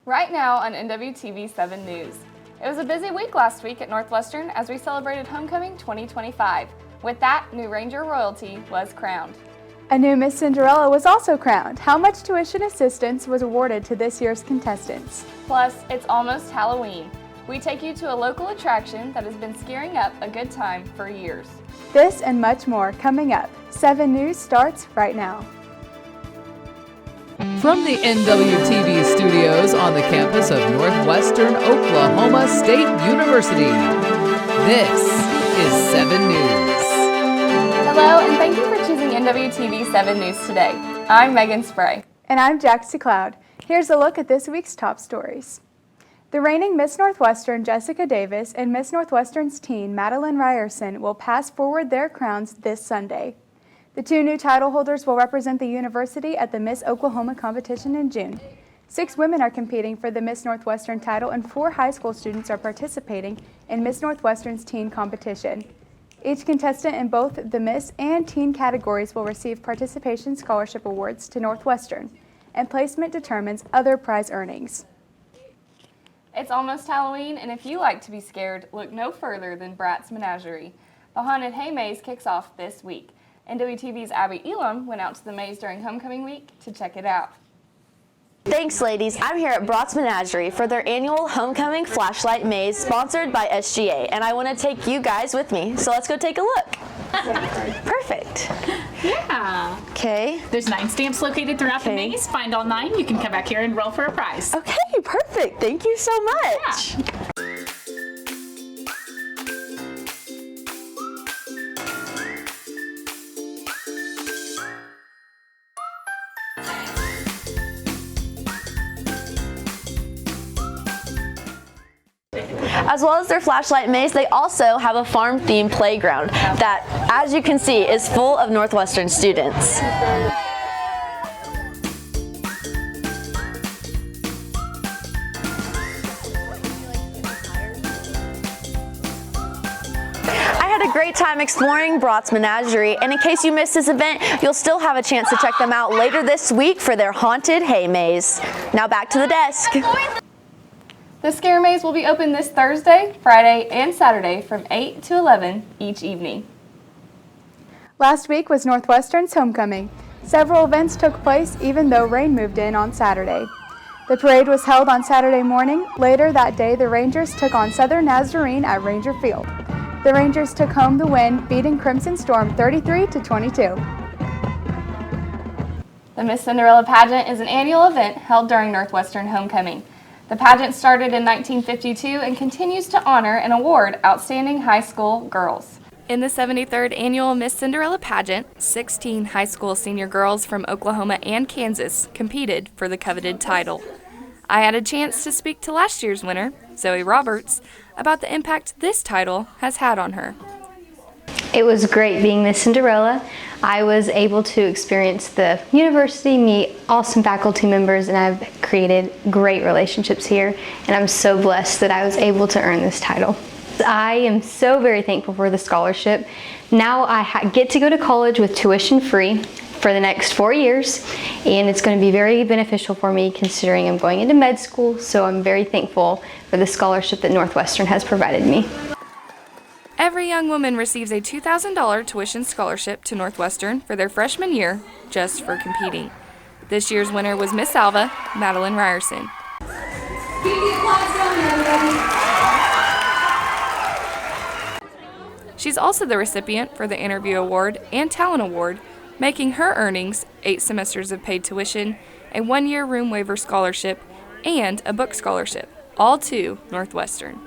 Right now on NWTV 7 News. It was a busy week last week at Northwestern as we celebrated Homecoming 2025. With that, new Ranger royalty was crowned. A new Miss Cinderella was also crowned. How much tuition assistance was awarded to this year's contestants? Plus, it's almost Halloween. We take you to a local attraction that has been scaring up a good time for years. This and much more coming up. 7 News starts right now. From the NWTV studios on the campus of Northwestern Oklahoma State University, this is 7 News. Hello, and thank you for choosing NWTV 7 News today. I'm Megan Spray. And I'm Jaxie Cloud. Here's a look at this week's top stories. The reigning Miss Northwestern Jessica Davis and Miss Northwestern's teen Madeline Ryerson will pass forward their crowns this Sunday. The 2 new title holders will represent the university at the Miss Oklahoma competition in June. 6 women are competing for the Miss Northwestern title and 4 high school students are participating in Miss Northwestern's teen competition. Each contestant in both the Miss and teen categories will receive participation scholarship awards to Northwestern, and placement determines other prize earnings. It's almost Halloween, and if you like to be scared, look no further than Bratz Menagerie. The Haunted Hay Maze kicks off this week. NWTV's Abby Elam went out to the maze during homecoming week to check it out. Thanks, ladies. I'm here at Bratz Menagerie for their annual Homecoming Flashlight Maze sponsored by SGA, and I want to take you guys with me. So let's go take a look. Perfect. Yeah. Okay. There's 9 stamps located throughout the maze. Find all 9. You can come back here and roll for a prize. Okay, perfect. Thank you so much. Yeah. As well as their flashlight maze, they also have a farm-themed playground that, as you can see, is full of Northwestern students. I had a great time exploring Bratz Menagerie, and in case you missed this event, you'll still have a chance to check them out later this week for their Haunted Hay Maze. Now back to the desk. The Scare Maze will be open this Thursday, Friday, and Saturday from 8 to 11 each evening. Last week was Northwestern's homecoming. Several events took place even though rain moved in on Saturday. The parade was held on Saturday morning. Later that day, the Rangers took on Southern Nazarene at Ranger Field. The Rangers took home the win, beating Crimson Storm 33-22. The Miss Cinderella pageant is an annual event held during Northwestern homecoming. The pageant started in 1952 and continues to honor and award outstanding high school girls. In the 73rd annual Miss Cinderella pageant, 16 high school senior girls from Oklahoma and Kansas competed for the coveted title. I had a chance to speak to last year's winner, Zoe Roberts, about the impact this title has had on her. It was great being Miss Cinderella. I was able to experience the university, meet awesome faculty members, and I've created great relationships here, and I'm so blessed that I was able to earn this title. I am so very thankful for the scholarship. Now I get to go to college with tuition free for the next 4 years, and it's going to be very beneficial for me considering I'm going into med school, so I'm very thankful for the scholarship that Northwestern has provided me. Every young woman receives a $2,000 tuition scholarship to Northwestern for their freshman year just for competing. This year's winner was Miss Alva, Madeline Ryerson. She's also the recipient for the Interview Award and Talent Award, making her earnings 8 semesters of paid tuition, a 1-year room waiver scholarship, and a book scholarship, all to Northwestern.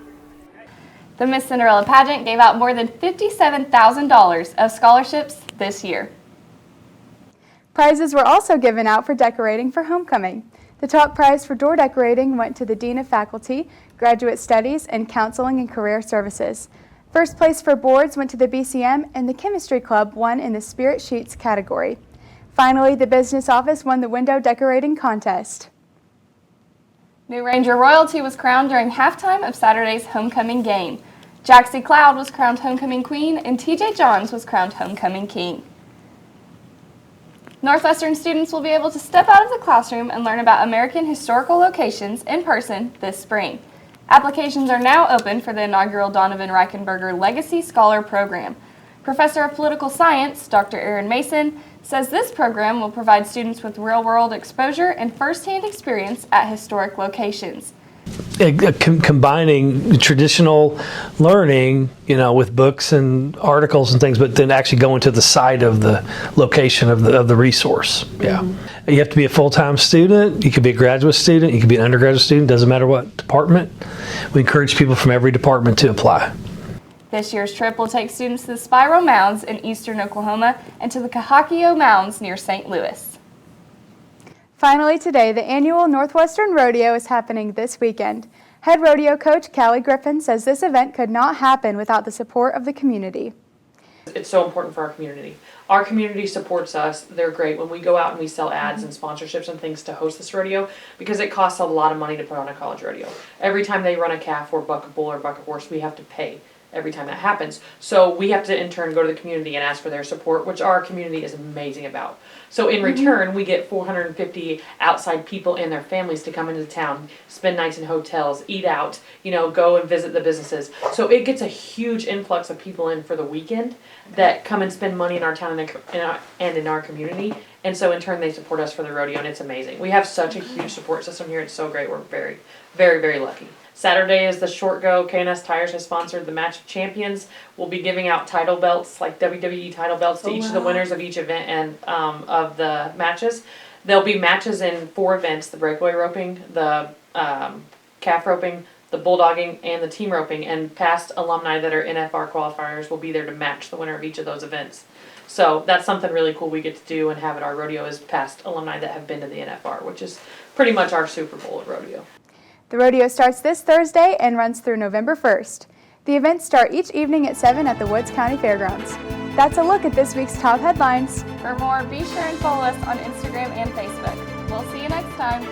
The Miss Cinderella pageant gave out more than $57,000 of scholarships this year. Prizes were also given out for decorating for homecoming. The top prize for door decorating went to the Dean of Faculty, Graduate Studies, and Counseling and Career Services. First place for boards went to the BCM, and the Chemistry Club won in the Spirit Sheets category. Finally, the Business Office won the window decorating contest. New Ranger royalty was crowned during halftime of Saturday's homecoming game. Jaxie Cloud was crowned homecoming queen, and TJ Johns was crowned homecoming king. Northwestern students will be able to step out of the classroom and learn about American historical locations in person this spring. Applications are now open for the inaugural Donovan Reichenberger Legacy Scholar Program. Professor of Political Science, Dr. Aaron Mason, says this program will provide students with real-world exposure and first-hand experience at historic locations. Combining traditional learning, with books and articles and things, but then actually going to the site of the location of the resource. Yeah. You have to be a full-time student. You could be a graduate student. You could be an undergraduate student. Doesn't matter what department. We encourage people from every department to apply. This year's trip will take students to the Spiral Mounds in eastern Oklahoma and to the Cahockio Mounds near St. Louis. Finally today, the annual Northwestern Rodeo is happening this weekend. Head rodeo coach Callie Griffin says this event could not happen without the support of the community. It's so important for our community. Our community supports us. They're great when we go out and we sell ads and sponsorships and things to host this rodeo, because it costs a lot of money to put on a college rodeo. Every time they run a calf or buck a bull or buck a horse, we have to pay every time that happens. So we have to in turn go to the community and ask for their support, which our community is amazing about. So in return, we get 450 outside people and their families to come into town, spend nights in hotels, eat out, go and visit the businesses. So it gets a huge influx of people in for the weekend that come and spend money in our town and in our community. And so in turn, they support us for the rodeo, and it's amazing. We have such a huge support system here. It's so great. We're very, very, very lucky. Saturday is the short go. K&S Tires has sponsored the Match of Champions. We'll be giving out title belts, like WWE title belts, to each of the winners of each event and of the matches. There'll be matches in 4 events: the breakaway roping, the calf roping, the bulldogging, and the team roping. And past alumni that are NFR qualifiers will be there to match the winner of each of those events. So that's something really cool we get to do and have at our rodeo, is past alumni that have been to the NFR, which is pretty much our Super Bowl at rodeo. The rodeo starts this Thursday and runs through November 1st. The events start each evening at 7 at the Woods County Fairgrounds. That's a look at this week's top headlines. For more, be sure and follow us on Instagram and Facebook. We'll see you next time.